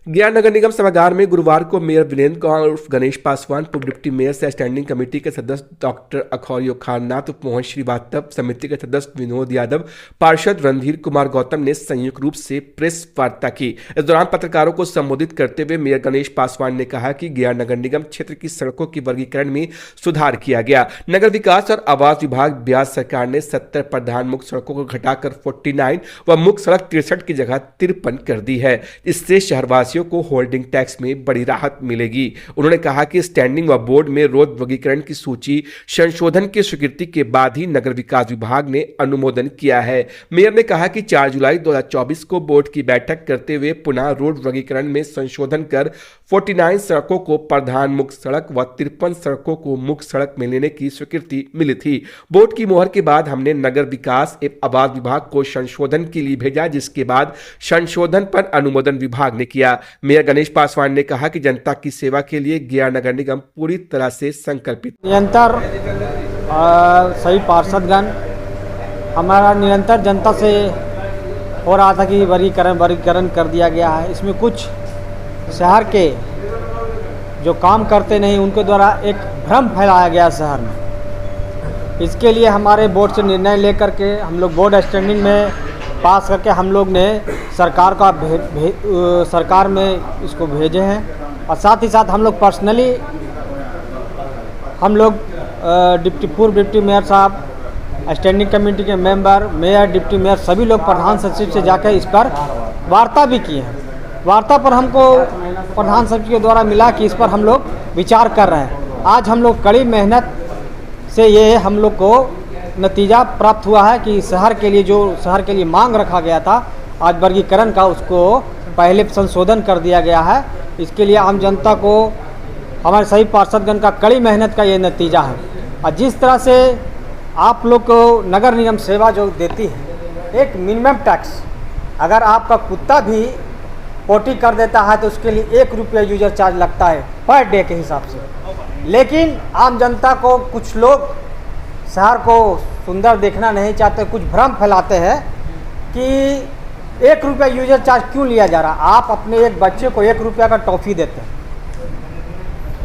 गया नगर निगम सभागार में गुरुवार को मेयर वीरेंद्र कंवर उर्फ गणेश पासवान, पूर्व डिप्टी मेयर से स्टैंडिंग कमेटी के सदस्य डॉक्टर अखौरियो खाननाथ, उप मोहन श्रीवास्तव, समिति के सदस्य विनोद यादव, पार्षद रणधीर कुमार गौतम ने संयुक्त रूप से प्रेस वार्ता की। इस दौरान पत्रकारों को संबोधित करते हुए मेयर गणेश पासवान ने कहा कि गया नगर निगम क्षेत्र की सड़कों की वर्गीकरण में सुधार किया गया। नगर विकास और आवास विभाग बिहार सरकार ने 70 प्रधान मुख्य सड़कों को घटाकर 49 व मुख्य सड़क 63 की जगह 53 कर दी है। इससे शहरवासियों को होल्डिंग टैक्स में बड़ी राहत मिलेगी। उन्होंने कहा कि स्टैंडिंग व बोर्ड में रोड वर्गीकरण की सूची संशोधन की स्वीकृति के बाद ही नगर विकास विभाग ने अनुमोदन किया है। मेयर ने कहा कि 4 जुलाई 2024 को बोर्ड की बैठक करते हुए पुनः रोड वर्गीकरण में संशोधन कर 49 सड़कों को प्रधान मुख्य सड़क व 53 सड़कों को मुख्य सड़क में लेने की स्वीकृति मिली थी। बोर्ड की मोहर के बाद हमने नगर विकास एवं आवास विभाग को संशोधन के लिए भेजा, जिसके बाद संशोधन पर अनुमोदन विभाग ने किया। मेयर गणेश पासवान ने कहा कि जनता की सेवा के लिए गया नगर निगम पूरी तरह से संकल्पित। निरंतर सभी पार्षदगण हमारा निरंतर जनता से हो रहा था कि वर्गीकरण कर दिया गया है। इसमें कुछ शहर के जो काम करते नहीं उनके द्वारा एक भ्रम फैलाया गया शहर में। इसके लिए हमारे बोर्ड से निर्णय लेकर के हम लोग बोर्ड स्टैंडिंग में पास करके हम लोग ने सरकार का सरकार में इसको भेजे हैं। और साथ ही साथ हम लोग पर्सनली हम लोग पूर्व डिप्टी मेयर साहब, स्टैंडिंग कमेटी के मेंबर, मेयर, डिप्टी मेयर सभी लोग प्रधान सचिव से जाकर इस पर वार्ता भी किए हैं। वार्ता पर हमको प्रधान सचिव के द्वारा मिला कि इस पर हम लोग विचार कर रहे हैं। आज हम लोग कड़ी मेहनत से ये हम लोग को नतीजा प्राप्त हुआ है कि शहर के लिए जो शहर के लिए मांग रखा गया था, आज वर्गीकरण का उसको पहले संशोधन कर दिया गया है। इसके लिए आम जनता को हमारे सभी पार्षदगण का कड़ी मेहनत का ये नतीजा है। और जिस तरह से आप लोग को नगर निगम सेवा जो देती है, एक मिनिमम टैक्स, अगर आपका कुत्ता भी पोटी कर देता है तो उसके लिए 1 रुपया यूजर चार्ज लगता है पर डे के हिसाब से। लेकिन आम जनता को कुछ लोग शहर को सुंदर देखना नहीं चाहते, कुछ भ्रम फैलाते हैं कि 1 रुपया यूजर चार्ज क्यों लिया जा रहा। आप अपने एक बच्चे को 1 रुपया का टॉफ़ी देते हैं,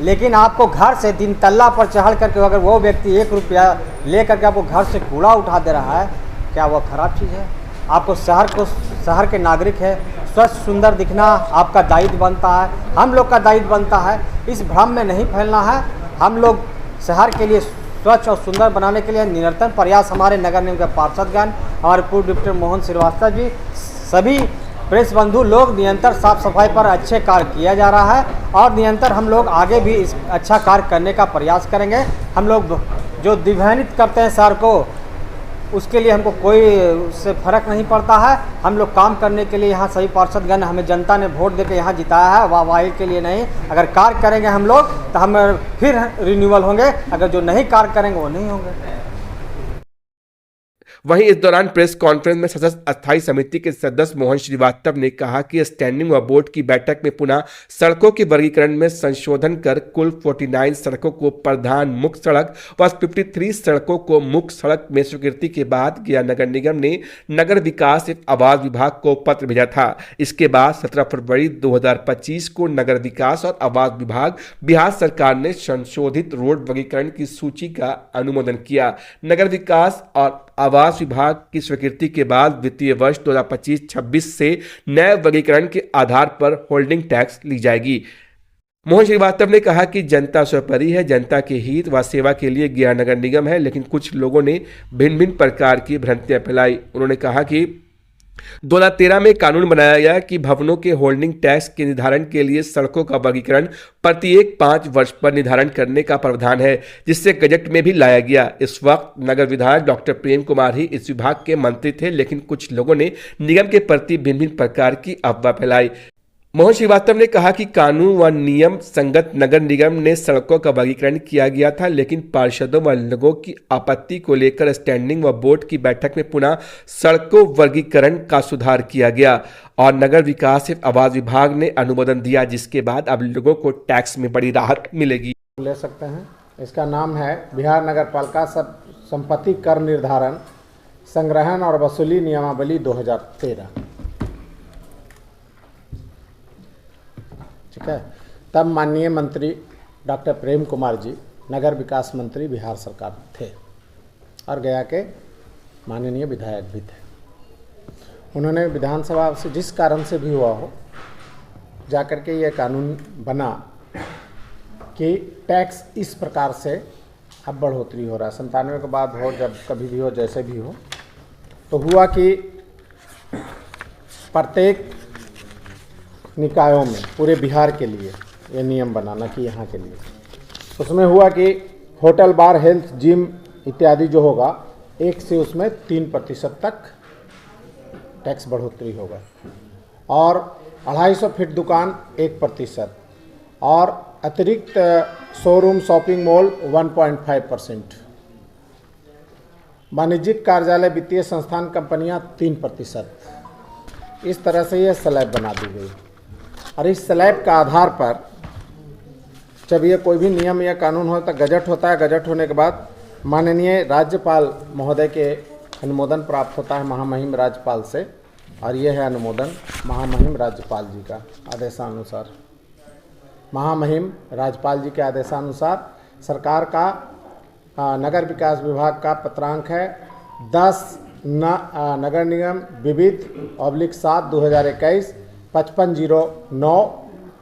लेकिन आपको घर से 3 तल्ला पर चढ़ करके अगर वो व्यक्ति 1 रुपया ले करके आपको घर से कूड़ा उठा दे रहा है, क्या वो खराब चीज़ है? आपको शहर के नागरिक है, स्वच्छ सुंदर दिखना आपका दायित्व बनता है, हम लोग का दायित्व बनता है। इस भ्रम में नहीं फैलना है। हम लोग शहर के लिए स्वच्छ और सुंदर बनाने के लिए निरंतर प्रयास हमारे नगर निगम के पार्षदगण, हमारे पूर्व डिप्टी मोहन श्रीवास्तव जी, सभी प्रेस बंधु लोग निरंतर साफ सफाई पर अच्छे कार्य किया जा रहा है और निरंतर हम लोग आगे भी इस अच्छा कार्य करने का प्रयास करेंगे। हम लोग जो दिव्यान्वित करते हैं शहर को, उसके लिए हमको कोई उससे फर्क नहीं पड़ता है। हम लोग काम करने के लिए यहाँ सभी पार्षदगण, हमें जनता ने वोट देकर यहाँ जिताया है, वाहवाही के लिए नहीं। अगर कार्य करेंगे हम लोग तो हम फिर रिन्यूअल होंगे, अगर जो नहीं कार्य करेंगे वो नहीं होंगे। वहीं इस दौरान प्रेस कॉन्फ्रेंस में सदस्य अस्थायी समिति के सदस्य मोहन श्रीवास्तव ने कहा कि स्टैंडिंग व बोर्ड की बैठक में पुनः सड़कों के वर्गीकरण में संशोधन कर कुल 49 सड़कों को प्रधान मुख्य सड़क व 53 सड़कों को मुख्य सड़क में स्वीकृति के बाद गया नगर निगम ने नगर विकास एवं आवास विभाग को पत्र भेजा था। इसके बाद 17 फरवरी 2025 को नगर विकास और आवास विभाग बिहार सरकार ने संशोधित रोड वर्गीकरण की सूची का अनुमोदन किया। नगर विकास और आवास विभाग की स्वीकृति के बाद वित्तीय वर्ष 2025-26 से नए वर्गीकरण के आधार पर होल्डिंग टैक्स ली जाएगी। मोहन श्रीवास्तव ने कहा कि जनता सर्वोपरि है, जनता के हित व सेवा के लिए गया नगर निगम है, लेकिन कुछ लोगों ने भिन्न भिन्न प्रकार की भ्रांतियां फैलाई। उन्होंने कहा कि 2013 में कानून बनाया गया कि भवनों के होल्डिंग टैक्स के निर्धारण के लिए सड़कों का वर्गीकरण प्रत्येक 5 वर्ष पर निर्धारण करने का प्रावधान है, जिससे गजट में भी लाया गया। इस वक्त नगर विधायक डॉक्टर प्रेम कुमार ही इस विभाग के मंत्री थे, लेकिन कुछ लोगों ने निगम के प्रति भिन्न भिन्न प्रकार की अफवाह फैलाई। मोहन श्रीवास्तव ने कहा कि कानून व नियम संगत नगर निगम ने सड़कों का वर्गीकरण किया गया था, लेकिन पार्षदों व लोगों की आपत्ति को लेकर स्टैंडिंग व बोर्ड की बैठक में पुनः सड़कों वर्गीकरण का सुधार किया गया और नगर विकास एवं आवास विभाग ने अनुमोदन दिया, जिसके बाद अब लोगों को टैक्स में बड़ी राहत मिलेगी। ले सकते हैं। इसका नाम है बिहार नगर पालिका संपत्ति कर निर्धारण, संग्रहण और वसूली नियमावली 2013। ठीक है। तब माननीय मंत्री डॉक्टर प्रेम कुमार जी नगर विकास मंत्री बिहार सरकार में थे और गया के माननीय विधायक भी थे। उन्होंने विधानसभा से जिस कारण से भी हुआ हो जाकर के ये कानून बना कि टैक्स इस प्रकार से अब बढ़ोतरी हो रहा है। 97 के बाद हो, जब कभी भी हो, जैसे भी हो, तो हुआ कि प्रत्येक निकायों में पूरे बिहार के लिए ये नियम बनाना कि यहाँ के लिए, उसमें हुआ कि होटल, बार, हेल्थ, जिम इत्यादि जो होगा 1 से उसमें 3% तक टैक्स बढ़ोतरी होगा और 250 फीट दुकान 1% और अतिरिक्त शोरूम, शॉपिंग मॉल 1.5%, वाणिज्यिक कार्यालय, वित्तीय संस्थान, कंपनियां 3%। इस तरह से यह स्लैब बना दी गई और इस स्लैब का आधार पर जब ये कोई भी नियम या कानून होता है, गजट होता है, गजट होने के बाद माननीय राज्यपाल महोदय के अनुमोदन प्राप्त होता है महामहिम राज्यपाल से, और यह है अनुमोदन महामहिम राज्यपाल जी का आदेशानुसार। महामहिम राज्यपाल जी के आदेशानुसार सरकार का नगर विकास विभाग का पत्रांक है 10 नगर निगम विविध /7/2021 5509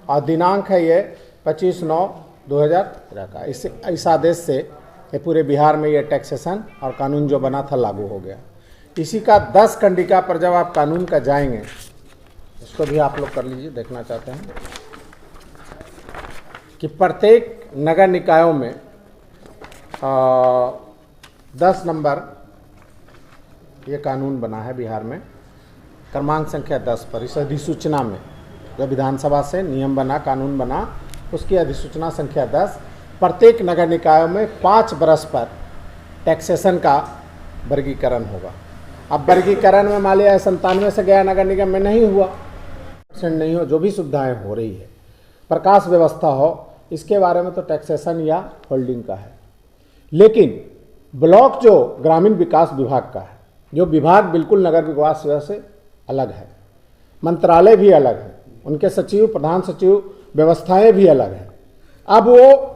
और दिनांक है ये 25/9/2013 का। इस आदेश से ये पूरे बिहार में ये टैक्सेशन और कानून जो बना था लागू हो गया। इसी का 10 कंडिका पर जब आप कानून का जाएंगे, इसको भी आप लोग कर लीजिए, देखना चाहते हैं कि प्रत्येक नगर निकायों में 10 नंबर ये कानून बना है बिहार में, क्रमांक संख्या 10 पर। इस अधिसूचना में जो विधानसभा से नियम बना, कानून बना, उसकी अधिसूचना संख्या 10, प्रत्येक नगर निकायों में 5 बरस पर टैक्सेशन का वर्गीकरण होगा। अब वर्गीकरण में मान लिया 97 से गया नगर निगम में नहीं हुआ, नहीं हो, जो भी सुविधाएं हो रही है, प्रकाश व्यवस्था हो, इसके बारे में तो टैक्सेशन या होल्डिंग का है। लेकिन ब्लॉक जो ग्रामीण विकास विभाग का है, जो विभाग बिल्कुल नगर विकास से अलग है, मंत्रालय भी अलग है, उनके सचिव, प्रधान सचिव, व्यवस्थाएं भी अलग है। अब वो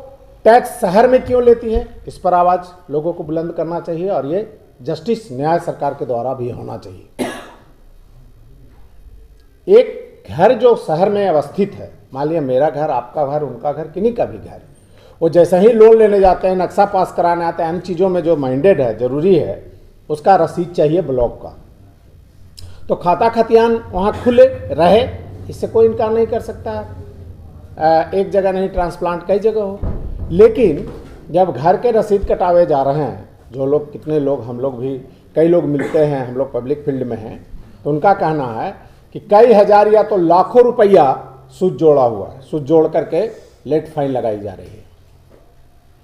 टैक्स शहर में क्यों लेती है, इस पर आवाज़ लोगों को बुलंद करना चाहिए और ये जस्टिस न्याय सरकार के द्वारा भी होना चाहिए। एक घर जो शहर में अवस्थित है, मान लिया मेरा घर, आपका घर, उनका घर, किन्हीं का भी घर, वो जैसे ही लोन लेने जाते हैं, नक्शा पास कराने आते हैं, अन्य चीज़ों में जो माइंडेड है, जरूरी है, उसका रसीद चाहिए ब्लॉक का। तो खाता खतियान वहाँ खुले रहे, इससे कोई इनकार नहीं कर सकता है। एक जगह नहीं, ट्रांसप्लांट कई जगह हो। लेकिन जब घर के रसीद कटावे जा रहे हैं, जो लोग, कितने लोग, हम लोग भी, कई लोग मिलते हैं, हम लोग पब्लिक फील्ड में हैं, तो उनका कहना है कि कई हज़ार या तो लाखों रुपया सूद जोड़ा हुआ है, सूद जोड़ करके लेट फाइन लगाई जा रही है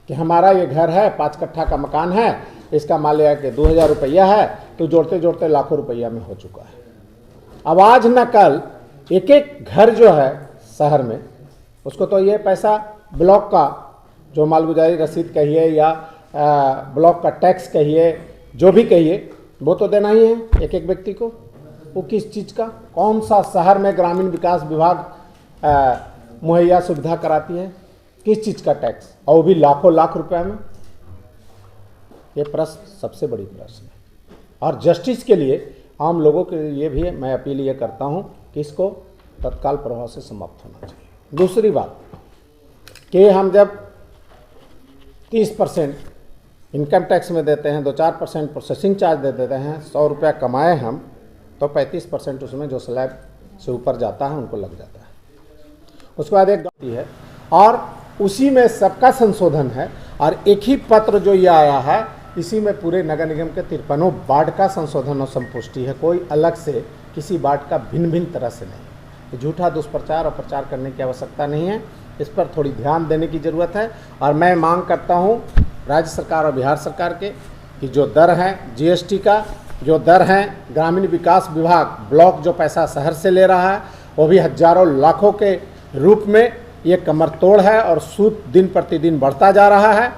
कि हमारा ये घर है, 5 कट्ठा का मकान है, इसका मान लिया कि 2000 रुपया है, तो जोड़ते जोड़ते लाखों रुपया में हो चुका है। अब आज न कल एक एक घर जो है शहर में, उसको तो ये पैसा ब्लॉक का जो मालगुजारी रसीद कहिए या ब्लॉक का टैक्स कहिए, जो भी कहिए, वो तो देना ही है एक एक व्यक्ति को। वो किस चीज़ का, कौन सा शहर में ग्रामीण विकास विभाग मुहैया सुविधा कराती है, किस चीज़ का टैक्स, और वो भी लाखों लाख रुपए में? ये प्रश्न सबसे बड़ी प्रश्न है। और जस्टिस के लिए आम लोगों के लिए भी मैं अपील ये करता हूँ कि इसको तत्काल प्रभाव से समाप्त होना चाहिए। दूसरी बात कि हम जब 30% इनकम टैक्स में देते हैं, 2-4% प्रोसेसिंग चार्ज दे देते हैं, 100 रुपया कमाए हम, तो 35% उसमें जो स्लैब से ऊपर जाता है उनको लग जाता है। उसके बाद एक गलती है और उसी में सबका संशोधन है, और एक ही पत्र जो ये आया है, इसी में पूरे नगर निगम के 53 वार्ड का संशोधन और संपुष्टि है। कोई अलग से किसी वार्ड का भिन्न भिन्न तरह से नहीं। झूठा दुष्प्रचार और प्रचार करने की आवश्यकता नहीं है, इस पर थोड़ी ध्यान देने की ज़रूरत है। और मैं मांग करता हूँ राज्य सरकार और बिहार सरकार के कि जो दर हैं जीएसटी का, जो दर हैं ग्रामीण विकास विभाग ब्लॉक जो पैसा शहर से ले रहा है, वो भी हजारों लाखों के रूप में ये कमर तोड़ है और सूद दिन प्रतिदिन बढ़ता जा रहा है।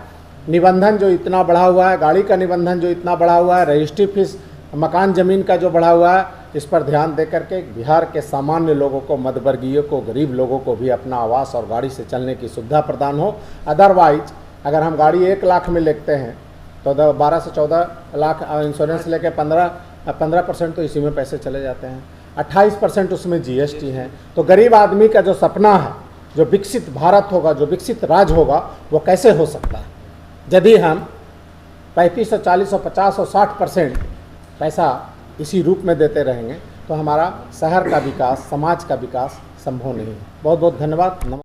निबंधन जो इतना बढ़ा हुआ है, गाड़ी का निबंधन जो इतना बढ़ा हुआ है, रजिस्ट्री फीस मकान ज़मीन का जो बढ़ा हुआ है, इस पर ध्यान दे करके बिहार के सामान्य लोगों को, मध्यवर्गीय को, गरीब लोगों को भी अपना आवास और गाड़ी से चलने की सुविधा प्रदान हो। अदरवाइज अगर हम गाड़ी 1 लाख में लेते हैं तो 12 से 14 लाख इंश्योरेंस लेके 15% तो इसी में पैसे चले जाते हैं, 28% उसमें GST है। तो गरीब आदमी का जो सपना है, जो विकसित भारत होगा, जो विकसित राज्य होगा, वो कैसे हो सकता है यदि हम 35 और 40 और 50 और 60% पैसा इसी रूप में देते रहेंगे तो हमारा शहर का विकास, समाज का विकास संभव नहीं है। बहुत बहुत धन्यवाद।